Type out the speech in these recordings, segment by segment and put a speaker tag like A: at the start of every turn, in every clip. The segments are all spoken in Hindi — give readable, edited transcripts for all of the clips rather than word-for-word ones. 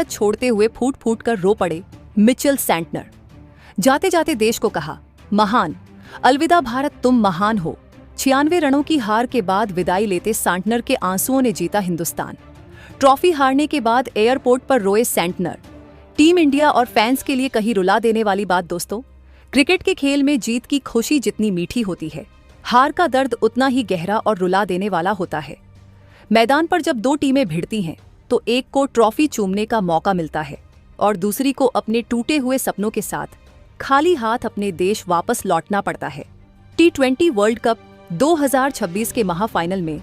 A: भारत छोड़ते हुए फूट फूट कर रो पड़े मिचेल सैंटनर। जाते जाते देश को कहा, महान, अलविदा भारत, तुम महान हो। 96 रनों की हार के बाद विदाई लेते सैंटनर के आंसुओं ने जीता हिंदुस्तान। ट्रॉफी हारने के बाद एयरपोर्ट पर रोए सैंटनर। टीम इंडिया और फैंस के लिए कहीं रुला देने वाली बात दोस्तों। क्रिकेट के खेल में जीत की खुशी जितनी मीठी होती है, हार का दर्द उतना ही गहरा और रुला देने वाला होता है। मैदान पर जब दो टीमें भिड़ती हैं तो एक को ट्रॉफी चूमने का मौका मिलता है और दूसरी को अपने टूटे हुए सपनों के साथ खाली हाथ अपने देश वापस लौटना पड़ता है। T20 वर्ल्ड कप 2026 के महाफाइनल में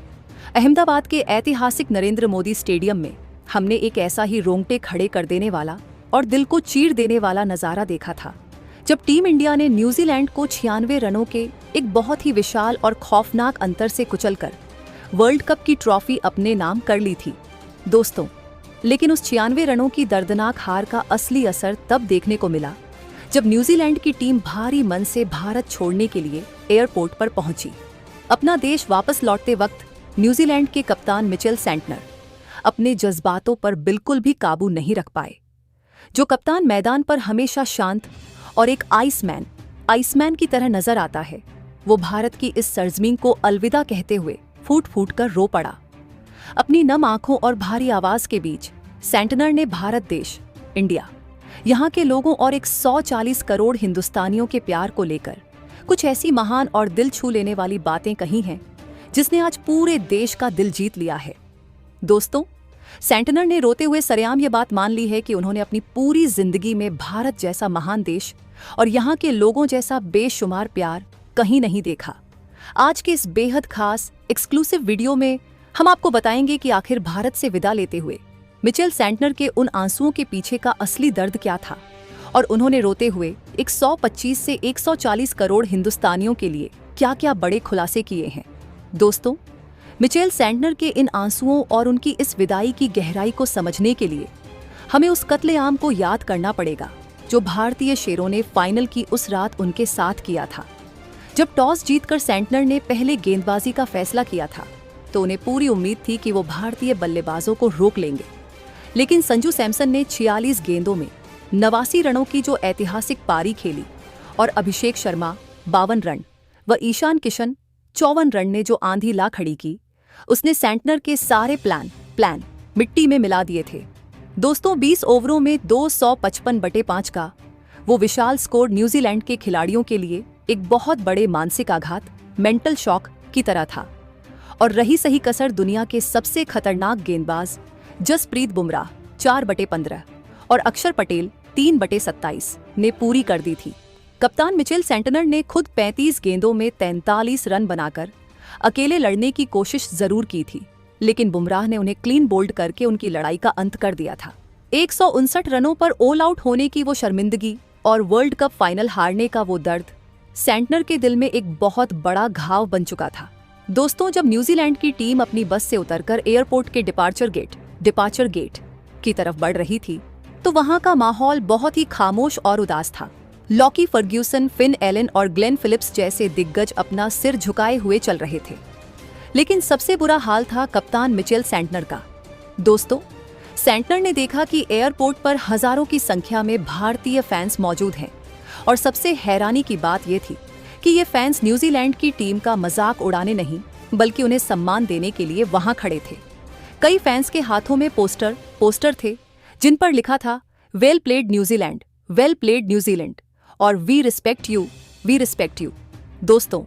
A: अहमदाबाद के ऐतिहासिक नरेंद्र मोदी स्टेडियम में हमने एक ऐसा ही रोंगटे खड़े कर देने वाला और दिल को चीर देने वाला नजारा देखा था, जब टीम इंडिया ने न्यूजीलैंड को 96 रनों के एक बहुत ही विशाल और खौफनाक अंतर से कुचलकर वर्ल्ड कप की ट्रॉफी अपने नाम कर ली थी दोस्तों। लेकिन उस 96 रनों की दर्दनाक हार का असली असर तब देखने को मिला जब न्यूजीलैंड की टीम भारी मन से भारत छोड़ने के लिए एयरपोर्ट पर पहुंची। अपना देश वापस लौटते वक्त न्यूजीलैंड के कप्तान मिचेल सैंटनर अपने जज्बातों पर बिल्कुल भी काबू नहीं रख पाए। जो कप्तान मैदान पर हमेशा शांत और एक आइसमैन की तरह नजर आता है, वो भारत की इस सरजमीन को अलविदा कहते हुए फूट फूट कर रो पड़ा। अपनी नम आंखों और भारी आवाज के बीच सैंटनर ने भारत देश, इंडिया, यहाँ के लोगों और 140 करोड़ हिंदुस्तानियों के प्यार को लेकर कुछ ऐसी महान और दिल छू लेने वाली बातें कही हैं जिसने आज पूरे देश का दिल जीत लिया है। दोस्तों, सैंटनर ने रोते हुए सरेआम ये बात मान ली है कि उन्होंने अपनी पूरी जिंदगी में भारत जैसा महान देश और यहाँ के लोगों जैसा बेशुमार प्यार कहीं नहीं देखा। आज के इस बेहद खास एक्सक्लूसिव वीडियो में हम आपको बताएंगे कि आखिर भारत से विदा लेते हुए मिचेल सैंटनर के उन आंसुओं के पीछे का असली दर्द क्या था और उन्होंने रोते हुए 125 से 140 करोड़ हिंदुस्तानियों के लिए क्या क्या बड़े खुलासे किए हैं। दोस्तों, मिचेल सैंटनर के इन आंसुओं और उनकी इस विदाई की गहराई को समझने के लिए हमें उस कत्लेआम को याद करना पड़ेगा जो भारतीय शेरों ने फाइनल की उस रात उनके साथ किया था। जब टॉस जीतकर सैंटनर ने पहले गेंदबाजी का फैसला किया था तो उन्हें पूरी उम्मीद थी कि वो भारतीय बल्लेबाजों को रोक लेंगे, लेकिन संजू सैमसन ने 46 गेंदों में 89 रनों की जो ऐतिहासिक पारी खेली और अभिषेक शर्मा 52 रन व ईशान किशन 54 रन ने जो आंधी ला खड़ी की, उसने सैंटनर के सारे प्लान मिट्टी में मिला दिए थे। दोस्तों, 20 ओवरों में 255/5 का वो विशाल स्कोर न्यूजीलैंड के खिलाड़ियों के लिए एक बहुत बड़े मानसिक आघात, मेंटल शॉक की तरह था और रही सही कसर दुनिया के सबसे खतरनाक गेंदबाज जसप्रीत बुमराह 4/15 और अक्षर पटेल 3/27 ने पूरी कर दी थी। कप्तान मिचेल सैंटनर ने खुद 35 गेंदों में 43 रन बनाकर अकेले लड़ने की कोशिश जरूर की थी, लेकिन बुमराह ने उन्हें क्लीन बोल्ड करके उनकी लड़ाई का अंत कर दिया था। 159 रनों पर ऑल आउट होने की वो शर्मिंदगी और वर्ल्ड कप फाइनल हारने का वो दर्द सैंटनर के दिल में एक बहुत बड़ा घाव बन चुका था। दोस्तों, जब न्यूजीलैंड की टीम अपनी बस से उतरकर एयरपोर्ट के डिपार्चर गेट की तरफ बढ़ रही थी तो वहां का माहौल बहुत ही खामोश और उदास था। लॉकी फर्ग्यूसन, फिन एलन और ग्लेन फिलिप्स जैसे दिग्गज अपना सिर झुकाए हुए चल रहे थे, लेकिन सबसे बुरा हाल था कप्तान मिचेल सैंटनर का। दोस्तों, सैंटनर ने देखा कि एयरपोर्ट पर हजारों की संख्या में भारतीय फैंस मौजूद हैं और सबसे हैरानी की बात यह थी कि ये फैंस न्यूजीलैंड की टीम का मजाक उड़ाने नहीं बल्कि उन्हें सम्मान देने के लिए वहां खड़े थे। कई फैंस के हाथों में पोस्टर थे जिन पर लिखा था वेल प्लेड न्यूजीलैंड और वी रिस्पेक्ट यू। दोस्तों,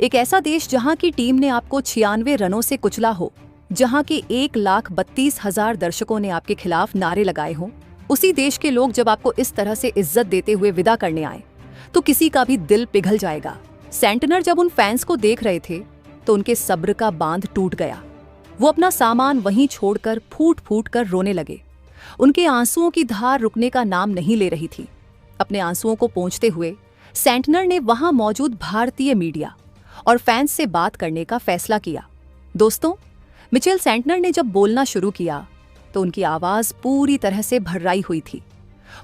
A: एक ऐसा देश जहां की टीम ने आपको 96 रनों से कुचला हो, जहां के 1,32,000 दर्शकों ने आपके खिलाफ नारे लगाए हों, उसी देश के लोग जब आपको इस तरह से इज्जत देते हुए विदा करने आए तो किसी का भी दिल पिघल जाएगा। सैंटनर जब उन फैंस को देख रहे थे तो उनके सब्र का बांध टूट गया। वो अपना सामान वहीं छोड़कर फूट फूट कर रोने लगे। उनके आंसुओं की धार रुकने का नाम नहीं ले रही थी। अपने आंसुओं को पोंछते हुए सैंटनर ने वहां मौजूद भारतीय मीडिया और फैंस से बात करने का फैसला किया। दोस्तों, मिचेल सैंटनर ने जब बोलना शुरू किया तो उनकी आवाज पूरी तरह से भर्राई हुई थी।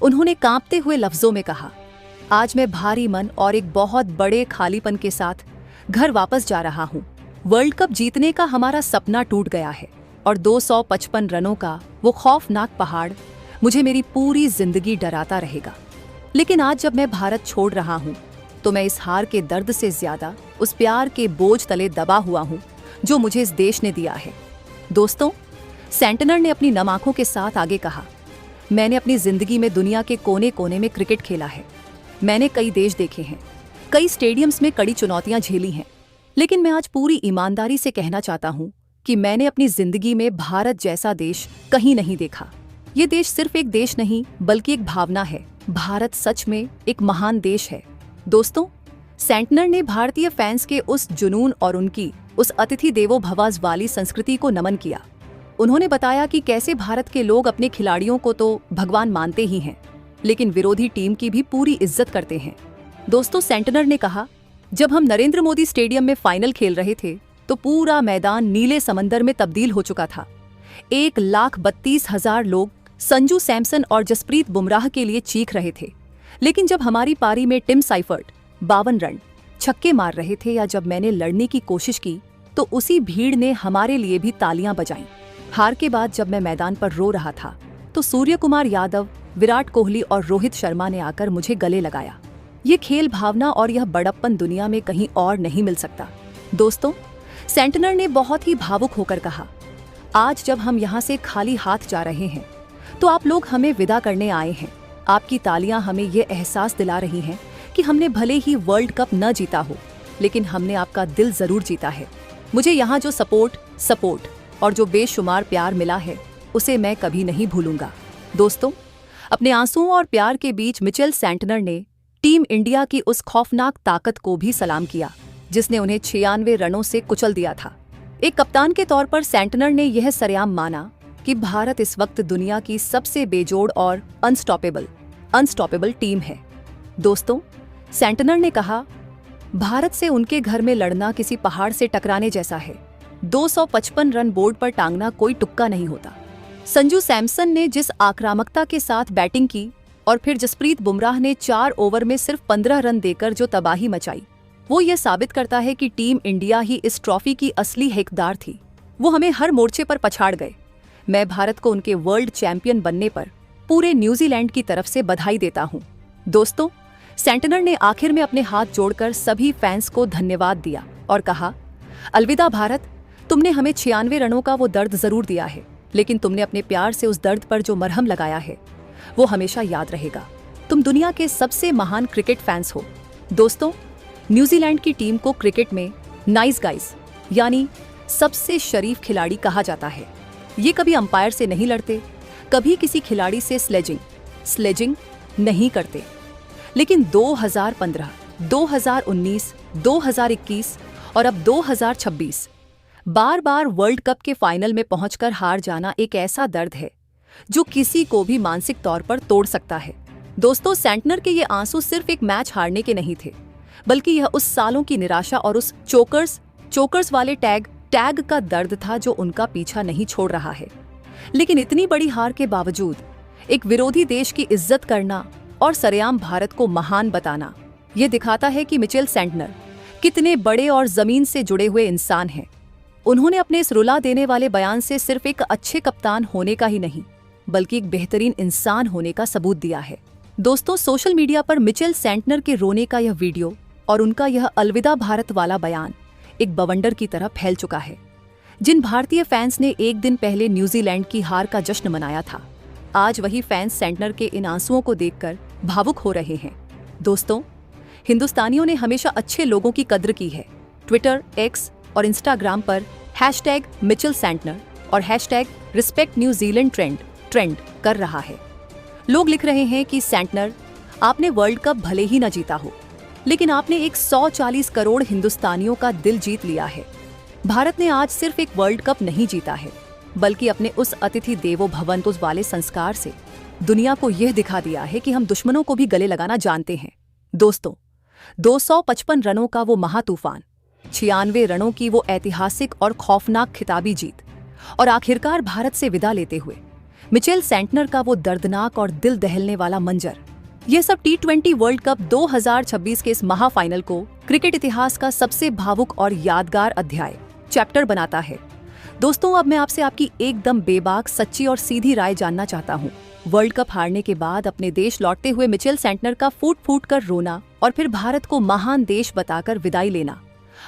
A: उन्होंने कांपते हुए लफ्जों में कहा, आज मैं भारी मन और एक बहुत बड़े खालीपन के साथ घर वापस जा रहा हूं। वर्ल्ड कप जीतने का हमारा सपना टूट गया है और 255 रनों का वो खौफनाक पहाड़ मुझे मेरी पूरी जिंदगी डराता रहेगा। लेकिन आज जब मैं भारत छोड़ रहा हूं, तो मैं इस हार के दर्द से ज्यादा उस प्यार के बोझ तले दबा हुआ हूं जो मुझे इस देश ने दिया है। दोस्तों, सेंटनर ने अपनी नम आंखों के साथ आगे कहा, मैंने अपनी जिंदगी में दुनिया के कोने कोने में क्रिकेट खेला है। मैंने कई देश देखे हैं, कई स्टेडियम्स में कड़ी चुनौतियां झेली हैं, लेकिन मैं आज पूरी ईमानदारी से कहना चाहता हूं कि मैंने अपनी जिंदगी में भारत जैसा देश कहीं नहीं देखा। ये देश सिर्फ एक देश नहीं बल्कि एक भावना है। भारत सच में एक महान देश है। दोस्तों, सेंटनर ने भारतीय फैंस के उस जुनून और उनकी उस अतिथि देवो भव वाली संस्कृति को नमन किया। उन्होंने बताया कि कैसे भारत के लोग अपने खिलाड़ियों को तो भगवान मानते ही हैं, लेकिन विरोधी टीम की भी पूरी इज्जत करते हैं। दोस्तों, सेंटनर ने कहा, जब हम नरेंद्र मोदी स्टेडियम में फाइनल खेल रहे थे तो पूरा मैदान नीले समंदर में तब्दील हो चुका था। 1,32,000 लोग संजू सैमसन और जसप्रीत बुमराह के लिए चीख रहे थे। लेकिन जब हमारी पारी में टिम साइफर्ट 52 रन छक्के मार रहे थे या जब मैंने लड़ने की कोशिश की तो उसी भीड़ ने हमारे लिए भी तालियां बजाईं। हार के बाद जब मैं मैदान पर रो रहा था तो सूर्य कुमार यादव, विराट कोहली और रोहित शर्मा ने आकर मुझे गले लगाया। ये खेल भावना और यह बड़प्पन दुनिया में कहीं और नहीं मिल सकता। दोस्तों, सेंटनर ने बहुत ही भावुक होकर कहा, आज जब हम यहाँ से खाली हाथ जा रहे हैं तो आप लोग हमें विदा करने आए हैं। आपकी तालियां हमें ये एहसास दिला रही हैं कि हमने भले ही वर्ल्ड कप न जीता हो, लेकिन हमने आपका दिल जरूर जीता है। मुझे यहाँ जो सपोर्ट और जो बेशुमार प्यार मिला है उसे मैं कभी नहीं भूलूंगा। दोस्तों, अपने आंसुओं और प्यार के बीच मिचेल सेंटनर ने टीम इंडिया की उस खौफनाक ताकत को भी सलाम किया जिसने उन्हें 96 रनों से कुचल दिया था। एक कप्तान के तौर पर सेंटनर ने यह सरेआम माना कि भारत इस वक्त दुनिया की सबसे बेजोड़ और अनस्टॉपेबल टीम है। दोस्तों, सेंटनर ने कहा, भारत से उनके घर में लड़ना किसी पहाड़ से टकराने जैसा है। 255 रन बोर्ड पर टांगना कोई तुक्का नहीं होता। संजू सैमसन ने जिस आक्रामकता के साथ बैटिंग की और फिर जसप्रीत बुमराह ने 4 ओवर में सिर्फ 15 रन देकर जो तबाही मचाई, वो ये साबित करता है कि टीम इंडिया ही इस ट्रॉफी की असली हकदार थी। वो हमें हर मोर्चे पर पछाड़ गए। मैं भारत को उनके वर्ल्ड चैंपियन बनने पर पूरे न्यूजीलैंड की तरफ से बधाई देता हूं। दोस्तों, सेंटनर ने आखिर में अपने हाथ जोड़कर सभी फैंस को धन्यवाद दिया और कहा, अलविदा भारत, तुमने हमें 96 रनों का वो दर्द जरूर दिया है, लेकिन तुमने अपने प्यार से उस दर्द पर जो मरहम लगाया है वो हमेशा याद रहेगा। तुम दुनिया के सबसे महान क्रिकेट फैंस हो। दोस्तों, न्यूजीलैंड की टीम को क्रिकेट में नाइस गाइज यानी सबसे शरीफ खिलाड़ी कहा जाता है। ये कभी अंपायर से नहीं लड़ते, कभी किसी खिलाड़ी से स्लेजिंग नहीं करते। लेकिन 2015, 2019, 2021 और अब 2026 बार बार वर्ल्ड कप के फाइनल में पहुंचकर हार जाना एक ऐसा दर्द है जो किसी को भी मानसिक तौर पर तोड़ सकता है। दोस्तों, सेंटनर के ये आंसू सिर्फ एक मैच हारने के नहीं थे, बल्कि यह उस सालों की निराशा और उस चोकर्स वाले टैग का दर्द था जो उनका पीछा नहीं छोड़ रहा है। लेकिन इतनी बड़ी हार के बावजूद एक विरोधी देश की इज्जत करना और सरेआम भारत को महान बताना, यह दिखाता है कि मिचेल सेंटनर कितने बड़े और जमीन से जुड़े हुए इंसान हैं। उन्होंने अपने इस रुला देने वाले बयान से सिर्फ एक अच्छे कप्तान होने का ही नहीं, बल्कि एक बेहतरीन इंसान होने का सबूत दिया है। दोस्तों, सोशल मीडिया पर मिचेल सेंटनर के रोने का यह वीडियो और उनका यह अलविदा भारत वाला बयान एक बवंडर की तरह फैल चुका है। जिन भारतीय फैंस ने एक दिन पहले न्यूजीलैंड की हार का जश्न मनाया था, आज वही फैंस सेंटनर के इन आंसुओं को देखकर भावुक हो रहे हैं। दोस्तों, हिंदुस्तानियों ने हमेशा अच्छे लोगों की कद्र की है। ट्विटर, एक्स और इंस्टाग्राम पर #मिचेल सेंटनर और #RespectNewZealand ट्रेंड कर रहा है। लोग लिख रहे हैं कि सेंटनर, आपने वर्ल्ड कप भले ही न जीता हो, लेकिन आपने 140 करोड़ हिंदुस्तानियों का दिल जीत लिया है। भारत ने आज सिर्फ एक वर्ल्ड कप नहीं जीता है, बल्कि अपने उस अतिथि देवो भव वाले संस्कार से दुनिया को यह दिखा दिया है कि हम दुश्मनों को भी गले लगाना जानते हैं। दोस्तों, 255 रनों का वो महातूफान, 96 रनों की वो ऐतिहासिक और खौफनाक खिताबी जीत और आखिरकार भारत से विदा लेते हुए मिचेल सेंटनर का वो दर्दनाक और दिल दहलने वाला मंजर, यह सब T20 वर्ल्ड कप 2026 के इस महाफाइनल को क्रिकेट इतिहास का सबसे भावुक और यादगार चैप्टर बनाता है। दोस्तों, अब मैं आपसे आपकी एकदम बेबाक, सच्ची और सीधी राय जानना चाहता हूँ। वर्ल्ड कप हारने के बाद अपने देश लौटते हुए मिचेल सेंटनर का फूट फूट कर रोना और फिर भारत को महान देश बताकर विदाई लेना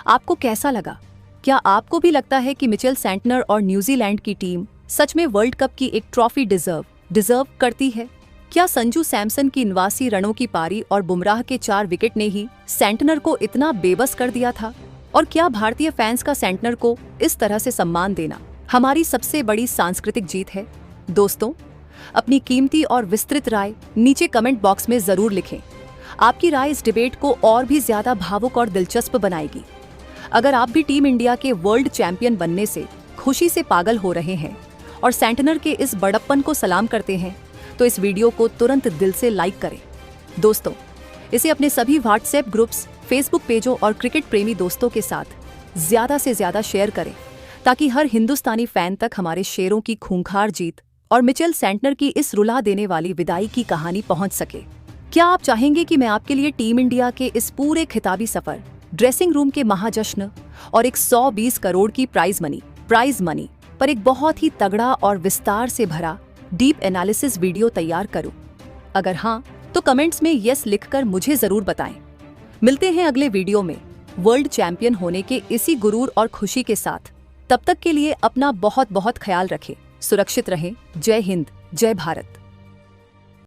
A: आपको कैसा लगा? क्या आपको भी लगता है कि मिचेल सेंटनर और न्यूजीलैंड की टीम सच में वर्ल्ड कप की एक ट्रॉफी डिजर्व करती है? क्या संजू सैमसन की 89 रनों की पारी और बुमराह के 4 विकेट ने ही सेंटनर को इतना बेबस कर दिया था? और क्या भारतीय फैंस का सेंटनर को इस तरह से सम्मान देना हमारी सबसे बड़ी सांस्कृतिक जीत है? दोस्तों, अपनी कीमती और विस्तृत राय नीचे कमेंट बॉक्स में जरूर लिखें। आपकी राय इस डिबेट को और भी ज्यादा भावुक और दिलचस्प बनाएगी। अगर आप भी टीम इंडिया के वर्ल्ड चैंपियन बनने से खुशी से पागल हो रहे हैं और सेंटनर के इस बड़प्पन को सलाम करते हैं तो इस वीडियो को तुरंत दिल से लाइक करें। दोस्तों, इसे अपने सभी व्हाट्सएप ग्रुप्स, फेसबुक पेजों और क्रिकेट प्रेमी दोस्तों के साथ ज्यादा से ज्यादा शेयर करें ताकि हर हिंदुस्तानी फैन तक हमारे शेरों की खूंखार जीत और मिचेल सेंटनर की इस रुला देने वाली विदाई की कहानी पहुंच सके। क्या आप चाहेंगे कि मैं आपके लिए टीम इंडिया के इस पूरे खिताबी सफर, ड्रेसिंग रूम के महाजश्न और 120 करोड़ की प्राइज मनी पर एक बहुत ही तगड़ा और विस्तार से भरा डीप एनालिसिस वीडियो तैयार करूं? अगर हाँ, तो कमेंट्स में यस लिखकर मुझे जरूर बताएं। मिलते हैं अगले वीडियो में वर्ल्ड चैंपियन होने के इसी गुरूर और खुशी के साथ। तब तक के लिए अपना बहुत बहुत ख्याल रखें, सुरक्षित रहें। जय हिंद, जय भारत।